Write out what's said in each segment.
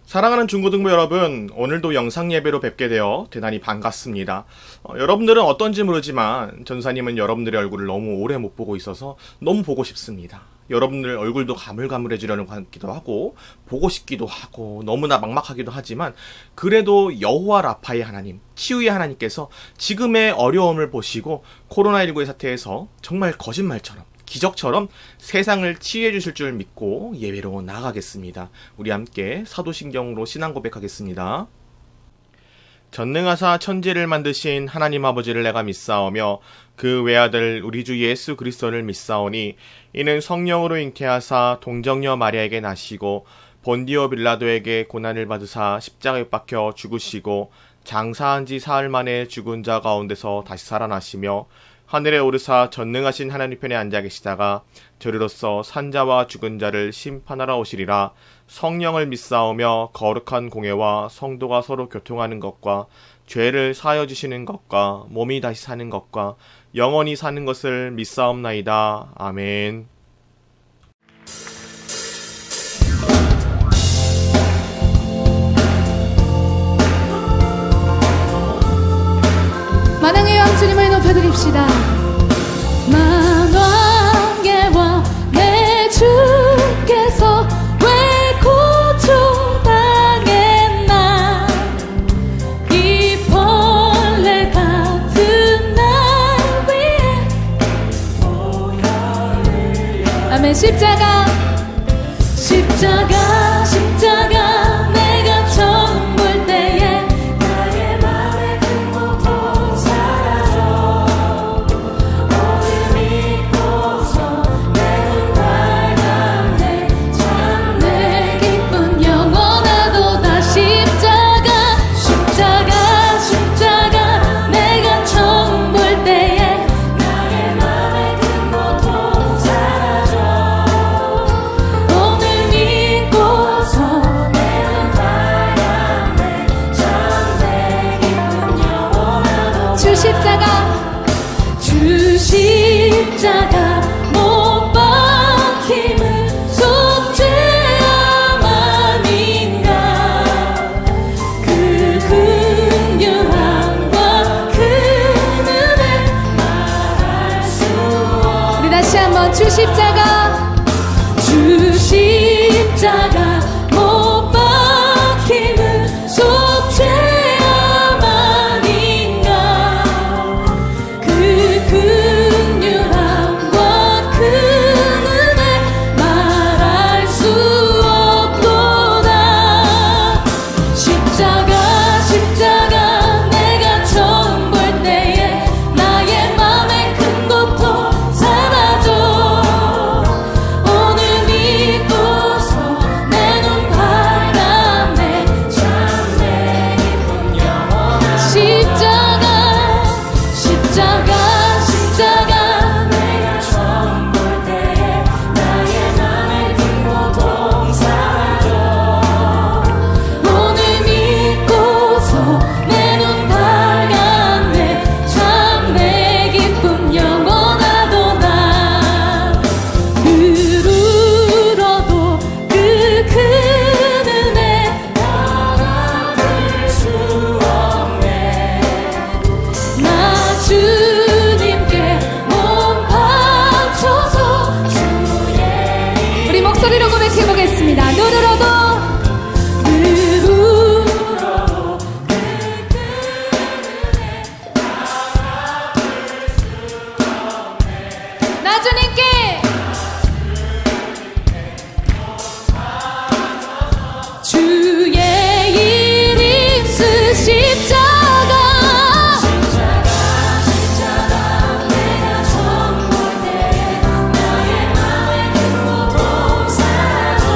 사랑하는 중고등부 여러분, 오늘도 영상 예배로 뵙게 되어 대단히 반갑습니다. 여러분들은 어떤지 모르지만 전사님은 여러분들의 얼굴을 너무 오래 못 보고 있어서 너무 보고 싶습니다. 여러분들 얼굴도 가물가물해지려는 것 같기도 하고 보고 싶기도 하고 너무나 막막하기도 하지만 그래도 여호와 라파의 하나님, 치유의 하나님께서 지금의 어려움을 보시고 코로나19의 사태에서 정말 거짓말처럼 기적처럼 세상을 치유해 주실 줄 믿고 예배로 나아가겠습니다. 우리 함께 사도신경으로 신앙 고백하겠습니다. 전능하사 천지를 만드신 하나님 아버지를 내가 믿사오며 그 외아들 우리 주 예수 그리스도를 믿사오니 이는 성령으로 잉태하사 동정녀 마리아에게 나시고 본디오 빌라도에게 고난을 받으사 십자가에 못 박혀 죽으시고 장사한 지 사흘 만에 죽은 자 가운데서 다시 살아나시며 하늘에 오르사 전능하신 하나님 편에 앉아 계시다가 저리로서 산자와 죽은 자를 심판하러 오시리라. 성령을 믿사오며 거룩한 공예와 성도가 서로 교통하는 것과 죄를 사하여 주시는 것과 몸이 다시 사는 것과 영원히 사는 것을 믿사옵나이다. 아멘. 만왕의 왕 주님을 높여드립시다. 만왕의 왕 내 주께서 왜 고통당했나, 이 벌레 같은 날 위해. 아멘. 십자가 내가 처음 볼 때에 나의 맘에 든 고통 사라져. 오늘 믿고서 내 눈 밝았네. 참 내 기쁨 영원하도다. 십자가 내가 처음 볼 때에 나의 맘에 든 고통 사라져. 오늘 믿고서 내 눈 밝았네. 참 내 기쁨 영원하도다. 주 십자가 못 박힘은 속죄함 아닌가. 그 긍휼함과 그 은혜 말할 수 없. 우리 다시 한번 주 십자가 못 박힘은 속죄함 아닌가. 그 긍휼함과 그 은혜 말할 수 없도다. 십자가 내가 처음 볼 때에 나의 맘에 큰 고통 사라져. 오늘 믿고서 내 눈 밝았네. 참 내 기쁨 영원하다. 십자가 내가 처음 볼 때에 나의 맘에 든 고통 사라져. 오늘 믿고서 내 눈 밝았네. 참 내 기쁨 영원하도다. 그루러도 그 큰 은혜 알아볼 수 없네. 나 주님께 몸 바쳐서 주의 우리 목소리로 고백해보겠습니다. 눈으로도 나 주님께 주의 이름 십자가 내가 처음 볼 때에 나의 맘에 든 고통 사라져.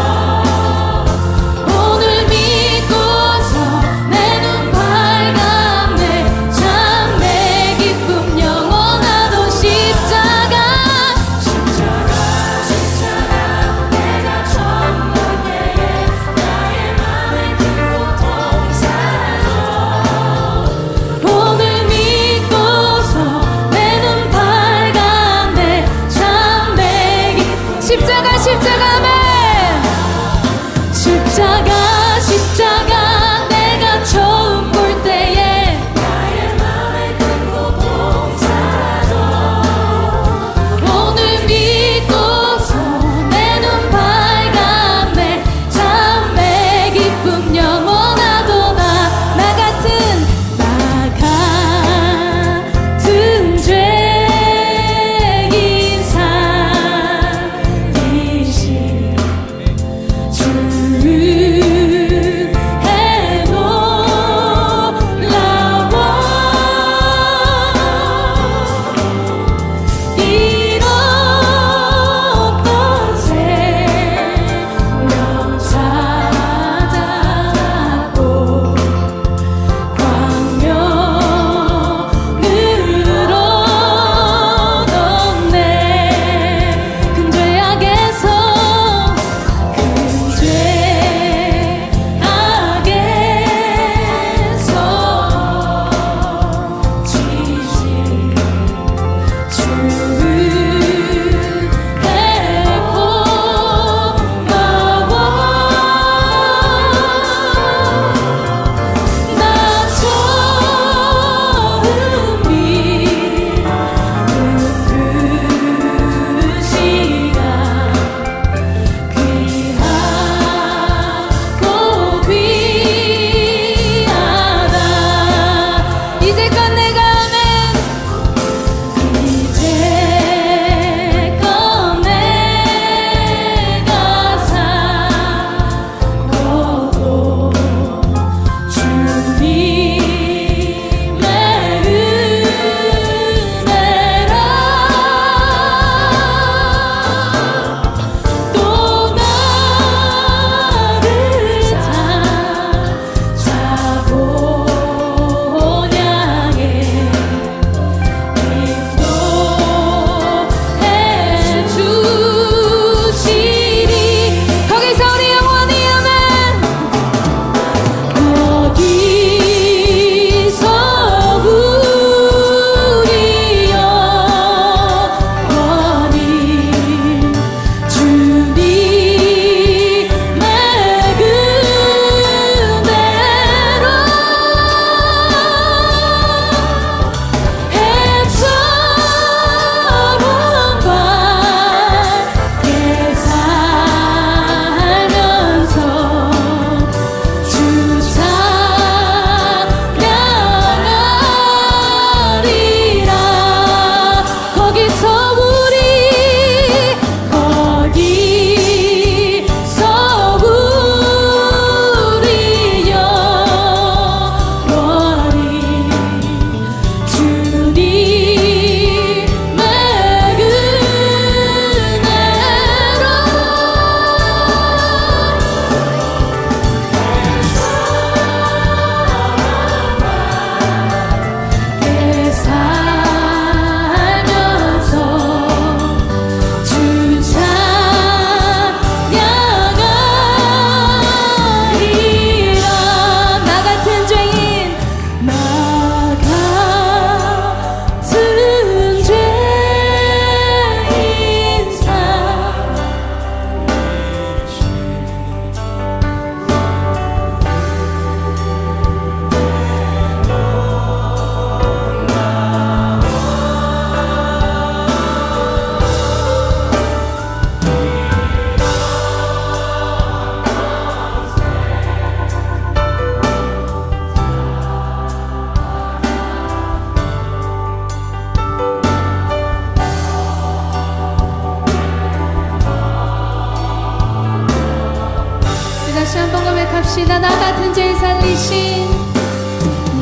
고백합시다. 나 같은 죄 살리신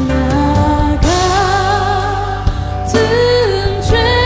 나 같은 죄인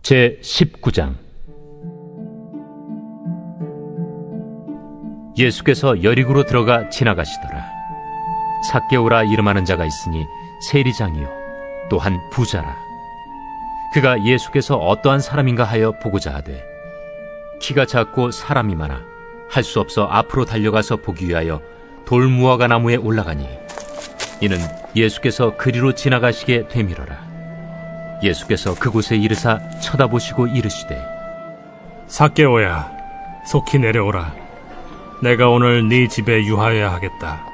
제19장. 예수께서 여리고로 들어가 지나가시더라. 삭개오라 이름하는 자가 있으니 세리장이요 또한 부자라. 그가 예수께서 어떠한 사람인가 하여 보고자 하되 키가 작고 사람이 많아 할 수 없어 앞으로 달려가서 보기 위하여 돌무화과 나무에 올라가니 이는 예수께서 그리로 지나가시게 되밀어라. 예수께서 그곳에 이르사 쳐다보시고 이르시되 삭개오야, 속히 내려오라. 내가 오늘 네 집에 유하여야 하겠다.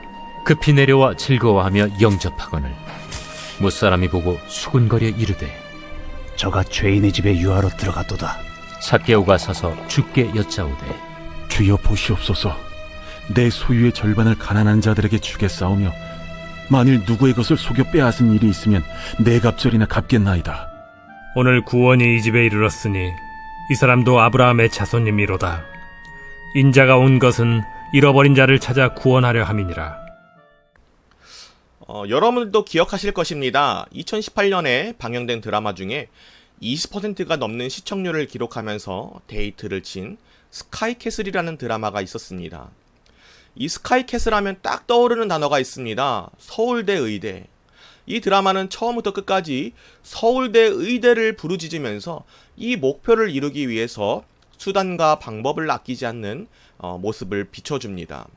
급히 내려와 즐거워하며 영접하거늘 못사람이 보고 수군거려 이르되 저가 죄인의 집에 유하러 들어갔도다. 삭개오가 서서 주께 여짜오되 주여 보시옵소서. 내 소유의 절반을 가난한 자들에게 주겠사오며 만일 누구의 것을 속여 빼앗은 일이 있으면 네 갑절이나 갚겠나이다. 오늘 구원이 이 집에 이르렀으니 이 사람도 아브라함의 자손님이로다. 인자가 온 것은 잃어버린 자를 찾아 구원하려 함이니라. 여러분들도 기억하실 것입니다. 2018년에 방영된 드라마 중에 20%가 넘는 시청률을 기록하면서 데이트를 친 스카이캐슬이라는 드라마가 있었습니다. 이 스카이캐슬 하면 딱 떠오르는 단어가 있습니다. 서울대 의대. 이 드라마는 처음부터 끝까지 서울대 의대를 부르짖으면서 이 목표를 이루기 위해서 수단과 방법을 아끼지 않는 모습을 비춰줍니다.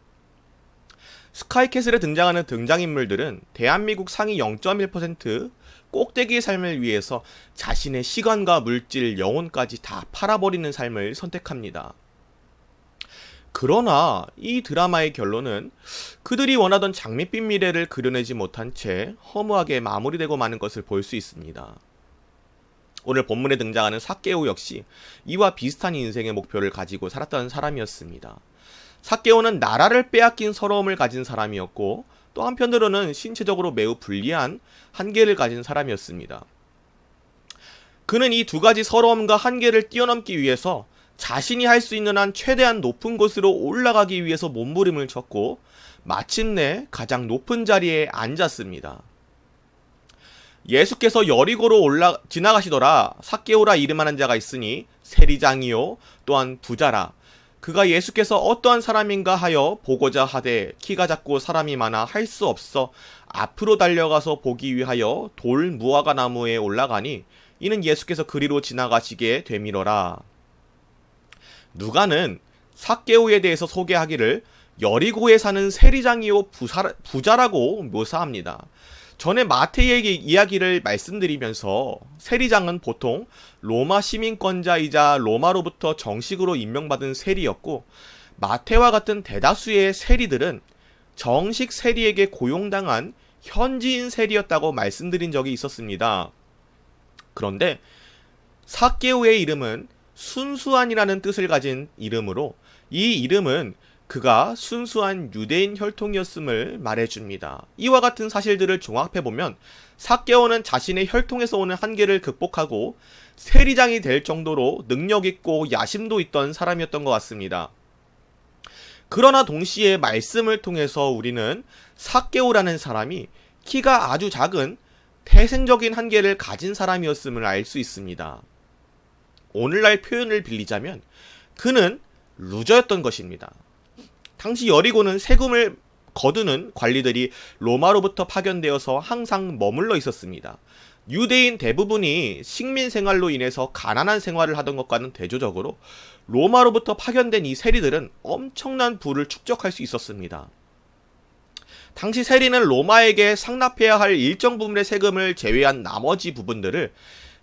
스카이캐슬에 등장하는 등장인물들은 대한민국 상위 0.1% 꼭대기의 삶을 위해서 자신의 시간과 물질, 영혼까지 다 팔아버리는 삶을 선택합니다. 그러나 이 드라마의 결론은 그들이 원하던 장밋빛 미래를 그려내지 못한 채 허무하게 마무리되고 마는 것을 볼 수 있습니다. 오늘 본문에 등장하는 삭개오 역시 이와 비슷한 인생의 목표를 가지고 살았던 사람이었습니다. 삭개오는 나라를 빼앗긴 서러움을 가진 사람이었고 또 한편으로는 신체적으로 매우 불리한 한계를 가진 사람이었습니다. 그는 이 두 가지 서러움과 한계를 뛰어넘기 위해서 자신이 할 수 있는 한 최대한 높은 곳으로 올라가기 위해서 몸부림을 쳤고 마침내 가장 높은 자리에 앉았습니다. 예수께서 여리고로 지나가시더라. 삭개오라 이름하는 자가 있으니 세리장이요 또한 부자라. 그가 예수께서 어떠한 사람인가 하여 보고자 하되 키가 작고 사람이 많아 할 수 없어 앞으로 달려가서 보기 위하여 돌 무화과 나무에 올라가니 이는 예수께서 그리로 지나가시게 되밀어라. 누가는 삭개오에 대해서 소개하기를 여리고에 사는 세리장이요 부자라고 묘사합니다. 전에 마태의 이야기를 말씀드리면서 세리장은 보통 로마 시민권자이자 로마로부터 정식으로 임명받은 세리였고 마태와 같은 대다수의 세리들은 정식 세리에게 고용당한 현지인 세리였다고 말씀드린 적이 있었습니다. 그런데 삭개오의 이름은 순수한이라는 뜻을 가진 이름으로 이 이름은 그가 순수한 유대인 혈통이었음을 말해줍니다. 이와 같은 사실들을 종합해보면 삭개오는 자신의 혈통에서 오는 한계를 극복하고 세리장이 될 정도로 능력있고 야심도 있던 사람이었던 것 같습니다. 그러나 동시에 말씀을 통해서 우리는 삭개오라는 사람이 키가 아주 작은 태생적인 한계를 가진 사람이었음을 알 수 있습니다. 오늘날 표현을 빌리자면 그는 루저였던 것입니다. 당시 여리고는 세금을 거두는 관리들이 로마로부터 파견되어서 항상 머물러 있었습니다. 유대인 대부분이 식민 생활로 인해서 가난한 생활을 하던 것과는 대조적으로 로마로부터 파견된 이 세리들은 엄청난 부를 축적할 수 있었습니다. 당시 세리는 로마에게 상납해야 할 일정 부분의 세금을 제외한 나머지 부분들을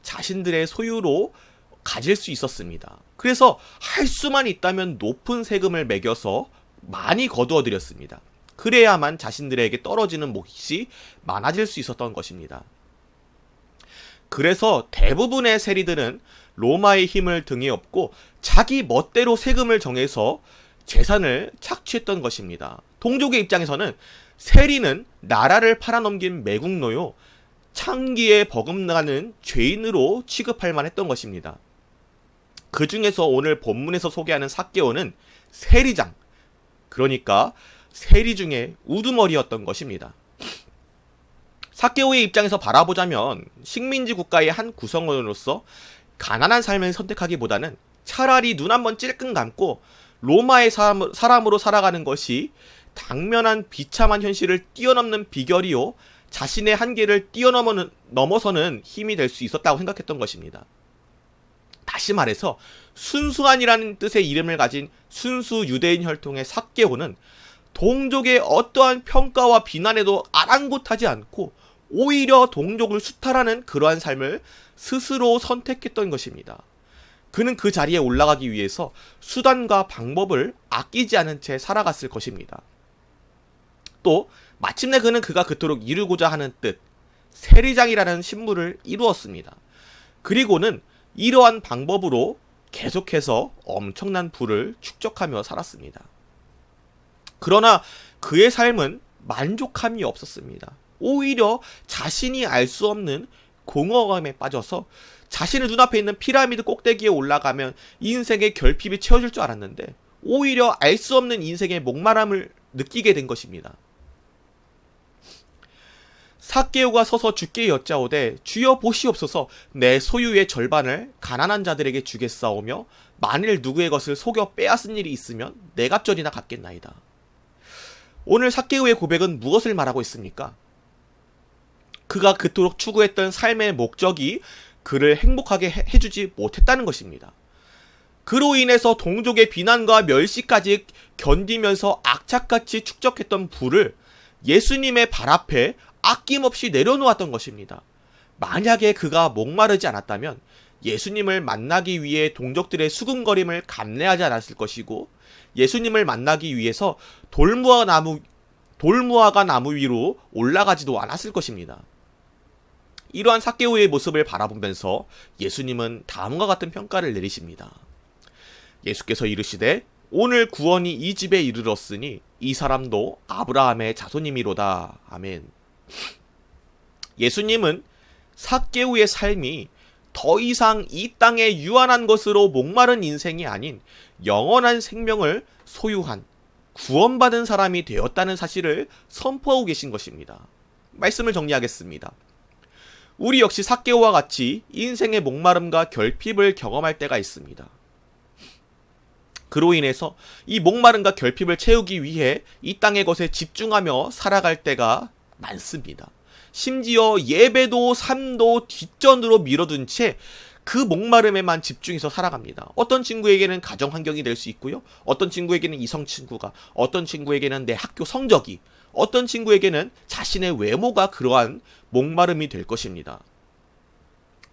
자신들의 소유로 가질 수 있었습니다. 그래서 할 수만 있다면 높은 세금을 매겨서 많이 거두어 들였습니다. 그래야만 자신들에게 떨어지는 몫이 많아질 수 있었던 것입니다. 그래서 대부분의 세리들은 로마의 힘을 등에 업고 자기 멋대로 세금을 정해서 재산을 착취했던 것입니다. 동족의 입장에서는 세리는 나라를 팔아넘긴 매국노요, 창기에 버금가는 죄인으로 취급할 만했던 것입니다. 그 중에서 오늘 본문에서 소개하는 삭개오는 세리장, 그러니까 세리 중에 우두머리였던 것입니다. 삭개오의 입장에서 바라보자면 식민지 국가의 한 구성원으로서 가난한 삶을 선택하기보다는 차라리 눈 한번 찔끔 감고 로마의 사람으로 살아가는 것이 당면한 비참한 현실을 뛰어넘는 비결이요, 자신의 한계를 뛰어넘어서는 힘이 될 수 있었다고 생각했던 것입니다. 다시 말해서 순수한이라는 뜻의 이름을 가진 순수 유대인 혈통의 삭개오는 동족의 어떠한 평가와 비난에도 아랑곳하지 않고 오히려 동족을 수탈하는 그러한 삶을 스스로 선택했던 것입니다. 그는 그 자리에 올라가기 위해서 수단과 방법을 아끼지 않은 채 살아갔을 것입니다. 또 마침내 그는 그가 그토록 이루고자 하는 뜻, 세리장이라는 신분을 이루었습니다. 그리고는 이러한 방법으로 계속해서 엄청난 부를 축적하며 살았습니다. 그러나 그의 삶은 만족함이 없었습니다. 오히려 자신이 알 수 없는 공허감에 빠져서 자신의 눈앞에 있는 피라미드 꼭대기에 올라가면 인생의 결핍이 채워질 줄 알았는데 오히려 알 수 없는 인생의 목마름을 느끼게 된 것입니다. 삭개오가 서서 주께 여짜오되 주여 보시옵소서, 내 소유의 절반을 가난한 자들에게 주겠사오며 만일 누구의 것을 속여 빼앗은 일이 있으면 내 갑절이나 갚겠나이다. 오늘 삭개오의 고백은 무엇을 말하고 있습니까? 그가 그토록 추구했던 삶의 목적이 그를 행복하게 해주지 못했다는 것입니다. 그로 인해서 동족의 비난과 멸시까지 견디면서 악착같이 축적했던 부를 예수님의 발 앞에 아낌없이 내려놓았던 것입니다. 만약에 그가 목마르지 않았다면 예수님을 만나기 위해 동족들의 수군거림을 감내하지 않았을 것이고, 예수님을 만나기 위해서 돌무화과 나무 위로 올라가지도 않았을 것입니다. 이러한 삭개오의 모습을 바라보면서 예수님은 다음과 같은 평가를 내리십니다. 예수께서 이르시되 오늘 구원이 이 집에 이르렀으니 이 사람도 아브라함의 자손임이로다. 아멘. 예수님은 삭개오의 삶이 더 이상 이 땅에 유한한 것으로 목마른 인생이 아닌 영원한 생명을 소유한 구원받은 사람이 되었다는 사실을 선포하고 계신 것입니다. 말씀을 정리하겠습니다. 우리 역시 삭개오와 같이 인생의 목마름과 결핍을 경험할 때가 있습니다. 그로 인해서 이 목마름과 결핍을 채우기 위해 이 땅의 것에 집중하며 살아갈 때가 많습니다. 심지어 예배도 삶도 뒷전으로 밀어둔 채 그 목마름에만 집중해서 살아갑니다. 어떤 친구에게는 가정 환경이 될 수 있고요. 어떤 친구에게는 이성 친구가, 어떤 친구에게는 내 학교 성적이, 어떤 친구에게는 자신의 외모가 그러한 목마름이 될 것입니다.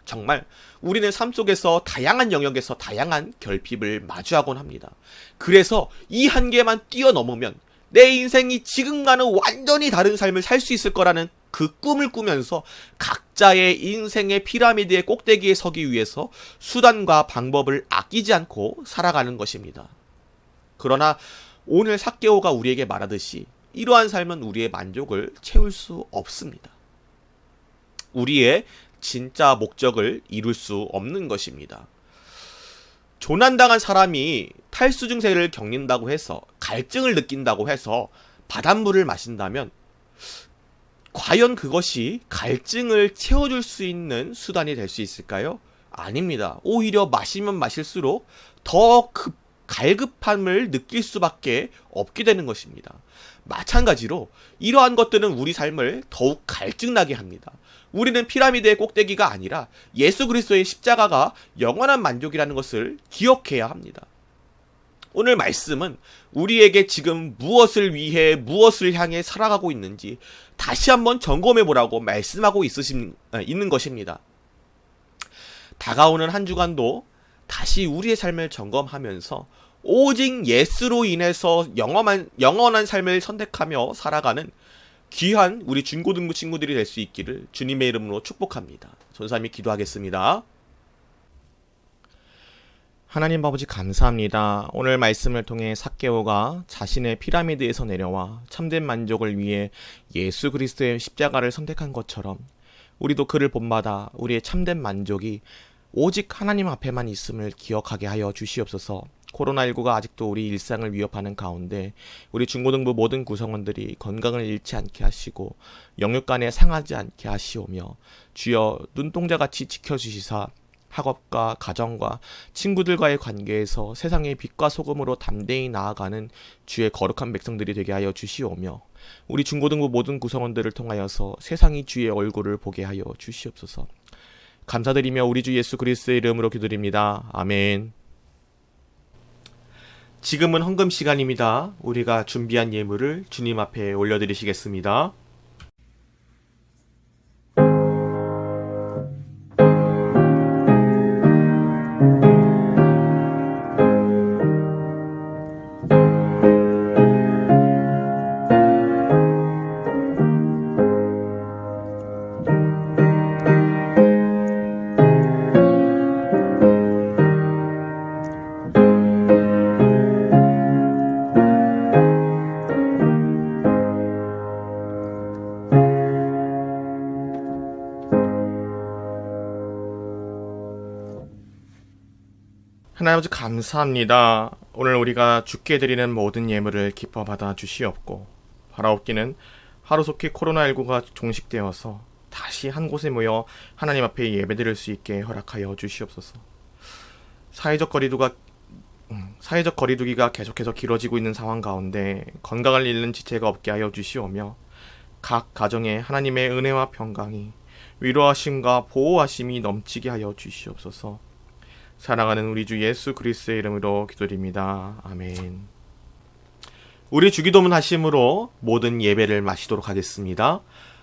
정말 우리는 삶 속에서 다양한 영역에서 다양한 결핍을 마주하곤 합니다. 그래서 이 한계만 뛰어넘으면 내 인생이 지금과는 완전히 다른 삶을 살 수 있을 거라는 그 꿈을 꾸면서 각자의 인생의 피라미드의 꼭대기에 서기 위해서 수단과 방법을 아끼지 않고 살아가는 것입니다. 그러나 오늘 삭개오가 우리에게 말하듯이 이러한 삶은 우리의 만족을 채울 수 없습니다. 우리의 진짜 목적을 이룰 수 없는 것입니다. 조난당한 사람이 탈수 증세를 겪는다고 해서, 갈증을 느낀다고 해서 바닷물을 마신다면 과연 그것이 갈증을 채워줄 수 있는 수단이 될 수 있을까요? 아닙니다. 오히려 마시면 마실수록 더 갈급함을 느낄 수밖에 없게 되는 것입니다. 마찬가지로 이러한 것들은 우리 삶을 더욱 갈증나게 합니다. 우리는 피라미드의 꼭대기가 아니라 예수 그리스도의 십자가가 영원한 만족이라는 것을 기억해야 합니다. 오늘 말씀은 우리에게 지금 무엇을 위해 무엇을 향해 살아가고 있는지 다시 한번 점검해 보라고 말씀하고 있는 것입니다. 다가오는 한 주간도 다시 우리의 삶을 점검하면서 오직 예수로 인해서 영원한 삶을 선택하며 살아가는 귀한 우리 중고등부 친구들이 될 수 있기를 주님의 이름으로 축복합니다. 전사님이 기도하겠습니다. 하나님 아버지 감사합니다. 오늘 말씀을 통해 삭개오가 자신의 피라미드에서 내려와 참된 만족을 위해 예수 그리스도의 십자가를 선택한 것처럼 우리도 그를 본받아 우리의 참된 만족이 오직 하나님 앞에만 있음을 기억하게 하여 주시옵소서. 코로나19가 아직도 우리 일상을 위협하는 가운데 우리 중고등부 모든 구성원들이 건강을 잃지 않게 하시고 영육간에 상하지 않게 하시오며 주여 눈동자같이 지켜주시사 학업과 가정과 친구들과의 관계에서 세상의 빛과 소금으로 담대히 나아가는 주의 거룩한 백성들이 되게 하여 주시오며 우리 중고등부 모든 구성원들을 통하여서 세상이 주의 얼굴을 보게 하여 주시옵소서. 감사드리며 우리 주 예수 그리스도의 이름으로 기도드립니다. 아멘. 지금은 헌금 시간입니다. 우리가 준비한 예물을 주님 앞에 올려드리시겠습니다. 하나님 아버지 감사합니다. 오늘 우리가 주께 드리는 모든 예물을 기뻐 받아 주시옵고 바라옵기는 하루속히 코로나19가 종식되어서 다시 한 곳에 모여 하나님 앞에 예배드릴 수 있게 허락하여 주시옵소서. 사회적 거리두기가 계속해서 길어지고 있는 상황 가운데 건강을 잃는 지체가 없게 하여 주시오며 각 가정에 하나님의 은혜와 평강이 위로하심과 보호하심이 넘치게 하여 주시옵소서. 사랑하는 우리 주 예수 그리스도의 이름으로 기도드립니다. 아멘. 우리 주기도문 하심으로 모든 예배를 마치도록 하겠습니다.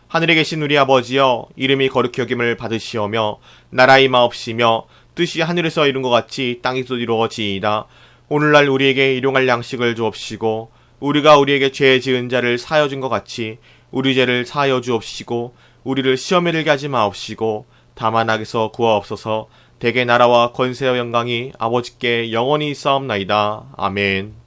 하늘에 계신 우리 아버지여, 이름이 거룩히 여김을 받으시오며 나라의 마옵시며 뜻이 하늘에서 이룬 것 같이 땅에서 이루어지이다. 오늘날 우리에게 일용할 양식을 주옵시고 우리가 우리에게 죄 지은 자를 사하여 준 것 같이 우리 죄를 사하여 주옵시고 우리를 시험에 들게 하지 마옵시고 다만 악에서 구하옵소서. 대개 나라와 권세와 영광이 아버지께 영원히 있사옵나이다. 아멘.